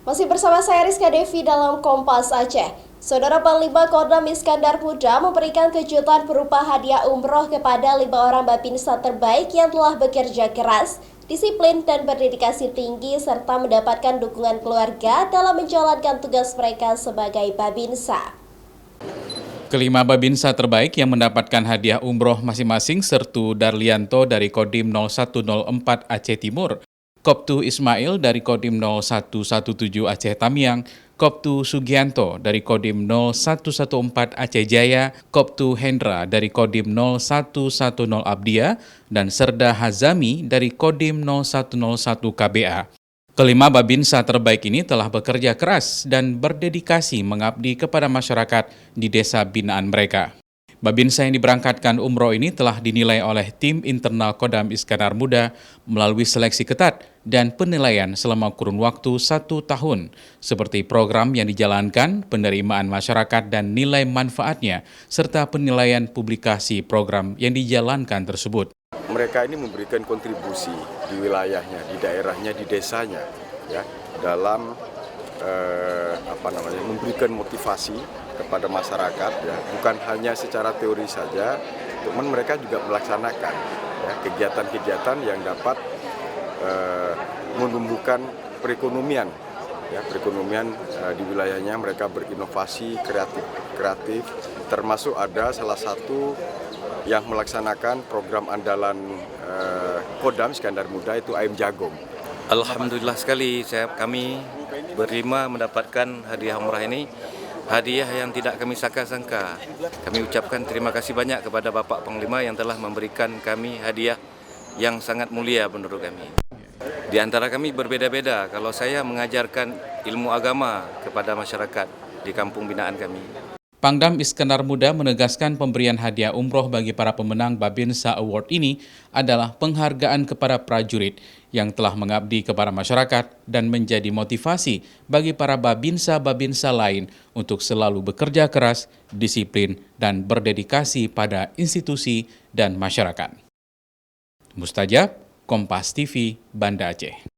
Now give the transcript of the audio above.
Masih bersama saya Rizka Devi dalam Kompas Aceh. Saudara Panglima Kodam Iskandar Muda memberikan kejutan berupa hadiah umroh kepada 5 orang babinsa terbaik yang telah bekerja keras, disiplin dan berdedikasi tinggi serta mendapatkan dukungan keluarga dalam menjalankan tugas mereka sebagai babinsa. Kelima babinsa terbaik yang mendapatkan hadiah umroh masing-masing Sertu Darlianto dari Kodim 0104 Aceh Timur, Koptu Ismail dari Kodim 0117 Aceh Tamiang, Koptu Sugianto dari Kodim 0114 Aceh Jaya, Koptu Hendra dari Kodim 0110 Abdia, dan Serda Hazami dari Kodim 0101 KBA. Kelima babinsa terbaik ini telah bekerja keras dan berdedikasi mengabdi kepada masyarakat di desa binaan mereka. Babinsa yang diberangkatkan umroh ini telah dinilai oleh tim internal Kodam Iskandar Muda melalui seleksi ketat dan penilaian selama kurun waktu 1 tahun, seperti program yang dijalankan, penerimaan masyarakat dan nilai manfaatnya, serta penilaian publikasi program yang dijalankan tersebut. Mereka ini memberikan kontribusi di wilayahnya, di daerahnya, di desanya, ya, dalam memberikan motivasi kepada masyarakat, ya, bukan hanya secara teori saja, namun mereka juga melaksanakan ya, kegiatan-kegiatan yang dapat menumbuhkan perekonomian, ya, perekonomian di wilayahnya. Mereka berinovasi kreatif, termasuk ada salah satu yang melaksanakan program andalan Kodam Iskandar Muda itu ayam jagung. Alhamdulillah sekali kami berlima mendapatkan hadiah umrah ini, hadiah yang tidak kami sangka-sangka. Kami ucapkan terima kasih banyak kepada Bapak Panglima yang telah memberikan kami hadiah yang sangat mulia menurut kami. Di antara kami berbeda-beda, kalau saya mengajarkan ilmu agama kepada masyarakat di kampung binaan kami. Pangdam Iskandar Muda menegaskan pemberian hadiah umroh bagi para pemenang Babinsa Award ini adalah penghargaan kepada prajurit yang telah mengabdi kepada masyarakat dan menjadi motivasi bagi para babinsa-babinsa lain untuk selalu bekerja keras, disiplin, dan berdedikasi pada institusi dan masyarakat. Mustajab, Kompas TV, Banda Aceh.